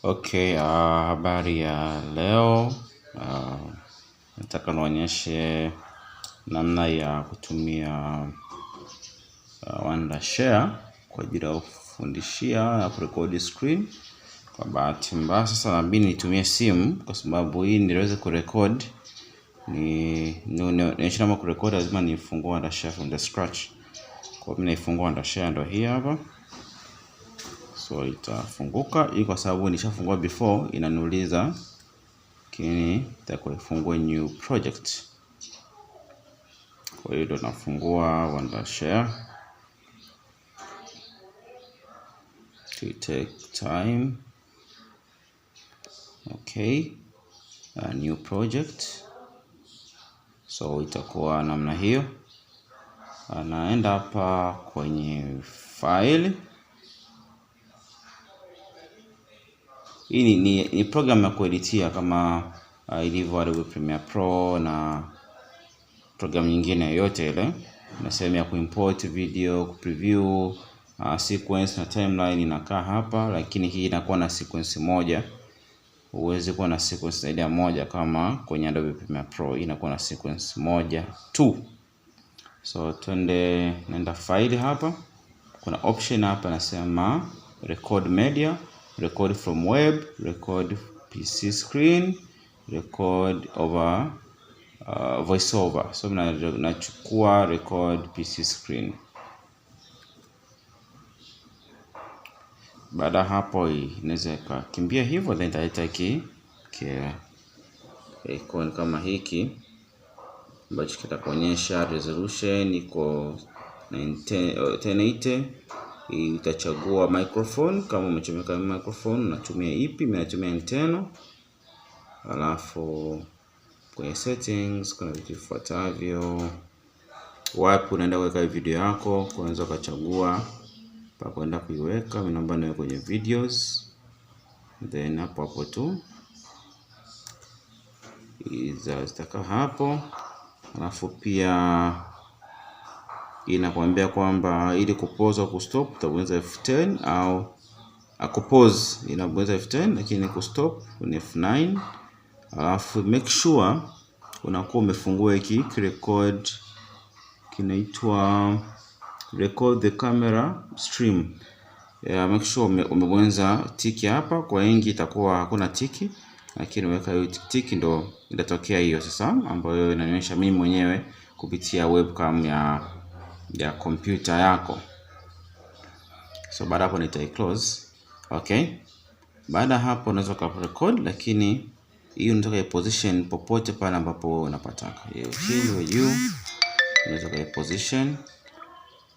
Okay, habari ya leo. Nataka nionyeshe namna ya kutumia Wondershare kwa ajili ya kufundishia na kurekodi screen. Kwa bahati mbaya sasa nabidi nitumie simu kwa sababu hii niweze kurekodi. Nionyeshe kama kurekodi lazima nifungue Wondershare from the scratch. Kwa mimi naifungua Wondershare ndio hii hapa. So itafunguka hii kwa sababu nishafungua before, inaniuliza lakini nitakuifungua new project. Kwa hiyo ndo nafungua Wondershare. To take time. Okay, new project. So itakuwa namna hiyo. Naenda hapa kwenye file. Hii ni program ya kueditia kama ilivyo Adobe Premiere Pro na program nyingine yote ile. Na sehemu ya kuimport video, kupreview, sequence na timeline inakaa hapa, lakini hii inakuwa na sequence moja. Huwezi kuwa na sequence zaidi ya moja kama kwenye Adobe Premiere Pro. Hii inakuwa na sequence moja tu. So nenda file hapa. Kuna option hapa nasema record media, record from web, record PC screen, record over voiceover. So nachukua record PC screen. Baada hapo inaweza kukimbia hivyo, then italeta icon kama hiki ambacho kitakuonyesha resolution iko 1080. Utachagua microphone kama umechomeka microphone unatumia ipi. Mimi natumia antenna. Alafu kwenye settings kuna vitu vifuatavyo. Wapi unaenda kuweka video yako, unaweza kuchagua pa kwenda kuiweka. Mimi naomba niweke kwenye videos, then hapo tu zitakaa hapo. Alafu pia inakuambia kwamba ili kupause au kustop utabonyeza F10, au kupause inabonyeza F10 lakini kustop ni F9. Alafu make sure unakuwa umefungua hiki record, kinaitwa record the camera stream. Make sure umebonyeza tiki hapa. Kwa wengi itakuwa hakuna tiki, lakini weka hiyo tiki ndo itatokea hiyo sasa, ambayo inanionyesha mimi mwenyewe kupitia webcam ya kompyuta yako. So baada hapo close. Okay, baada hapo unaweza kurecord, lakini hiyo unataka position popote pale ambapo unapataka. Chini juu unaweza kuposition,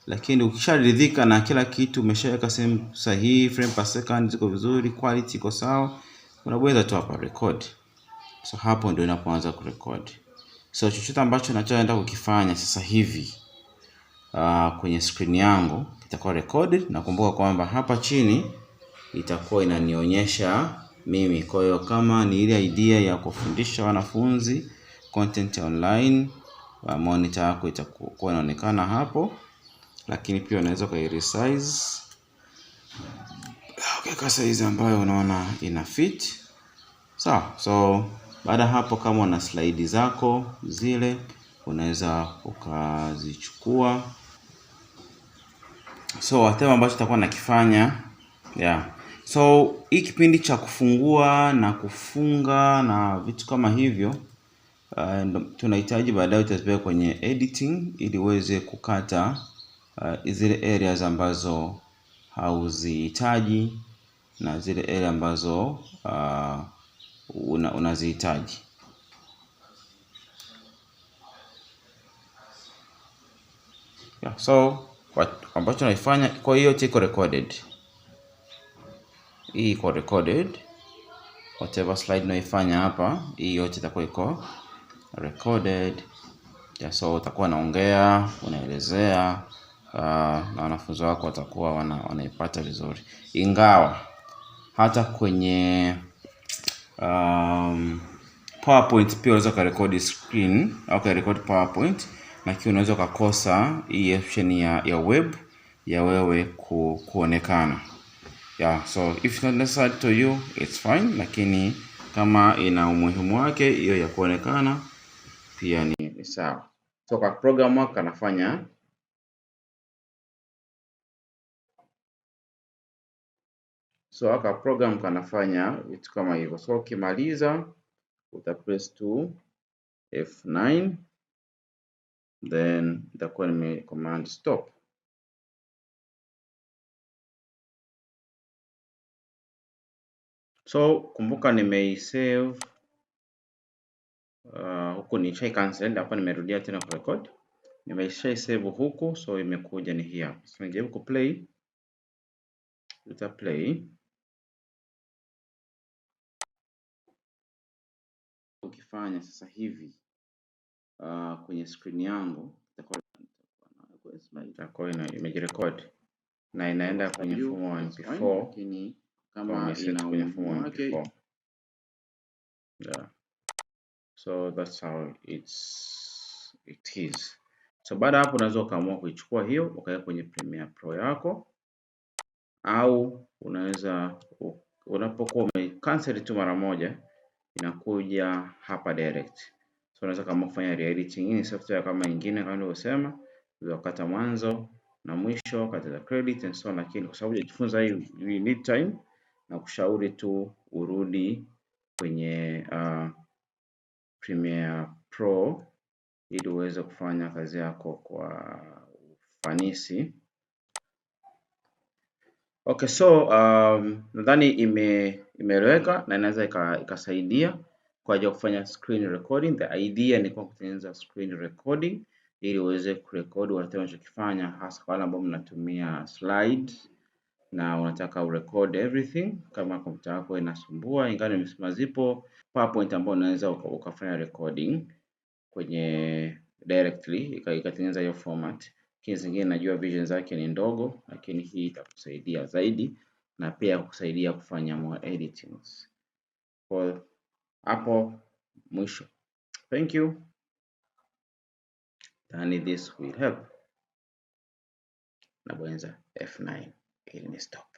lakini ukisharidhika na kila kitu, umeshaweka sehemu sahihi, frame per second ziko vizuri, quality iko sawa, unabonyeza tu hapa record. So hapo ndio inapoanza kurecord. So chochote ambacho nachoenda kukifanya sasa hivi kwenye screen yangu itakuwa recorded. Nakumbuka kwamba hapa chini itakuwa inanionyesha mimi. Kwa hiyo kama ni ile idea ya kufundisha wanafunzi content online, monitor yako itakuwa inaonekana hapo, lakini pia unaweza resize kwa size ambayo unaona ina fit. So baada hapo, kama una slide zako zile unaweza ukazichukua. So whatever ambacho tutakuwa nakifanya, so hii kipindi cha kufungua na kufunga na vitu kama hivyo, tunahitaji baadaye utazipeleka kwenye editing ili uweze kukata zile areas ambazo hauzihitaji na zile area ambazo unazihitaji. So ambacho naifanya, kwa hiyo iko recorded. Hii iko recorded. Whatever slide naifanya hapa, hii yote itakuwa iko recorded. So utakuwa naongea, unaelezea, na wanafunzi wako watakuwa wanaipata vizuri. Ingawa hata kwenye PowerPoint pia unaweza kurekodi screen au kurekodi PowerPoint, lakini unaweza kukosa hii option ya web ya wewe kuonekana. Yeah, so if it's not necessary to you, it's fine, lakini kama ina umuhimu wake hiyo ya kuonekana pia ni sawa. So kwa program wako kanafanya aka program kanafanya vitu kama hivyo. So ukimaliza uta press to F9 then itakuwa nime command stop. So kumbuka nimeisave huku nishai cancel, hapa nimerudia tena kurecord. Nimeisha save huku, so imekuja ni hii hapa. So nijaribu kuplay, uta play. Ukifanya sasa hivi kwenye screen yangu itakuwa imejirecord na inaenda kwenye mfumo wa MP4, lakini kama ina kwenye mfumo wa MP4. Yeah. So that's how it is. So baada hapo unaweza ukaamua kuichukua hiyo ukaweka kwenye Premiere Pro yako, au unaweza unapokuwa umecancel tu mara moja inakuja hapa direct. So unaweza kama kufanya re-editing. Hii ni software kama nyingine kama nilivyosema, ukata mwanzo na mwisho, kata the credit and so on, lakini kwa sababu hujajifunza hii you need time, na kushauri tu urudi kwenye Premiere Pro ili uweze kufanya kazi yako kwa ufanisi. Okay, so nadhani imeeleweka na inaweza ikasaidia kwa ajili ya kufanya screen recording. The idea ni kwa kutengeneza screen recording ili uweze kurekodi unachokifanya, hasa kwa wale ambao mnatumia slides na unataka urecord everything. Kama kompyuta yako inasumbua, ingawa nimesema zipo PowerPoint ambao unaweza ukafanya recording kwenye directly ikatengeneza hiyo format. Lakini zingine najua vision zake ni ndogo, lakini hii itakusaidia zaidi na pia kukusaidia kufanya more editings. Kwa hapo mwisho. Thank you. And this will help. Nabonyeza F9 ili ni stop.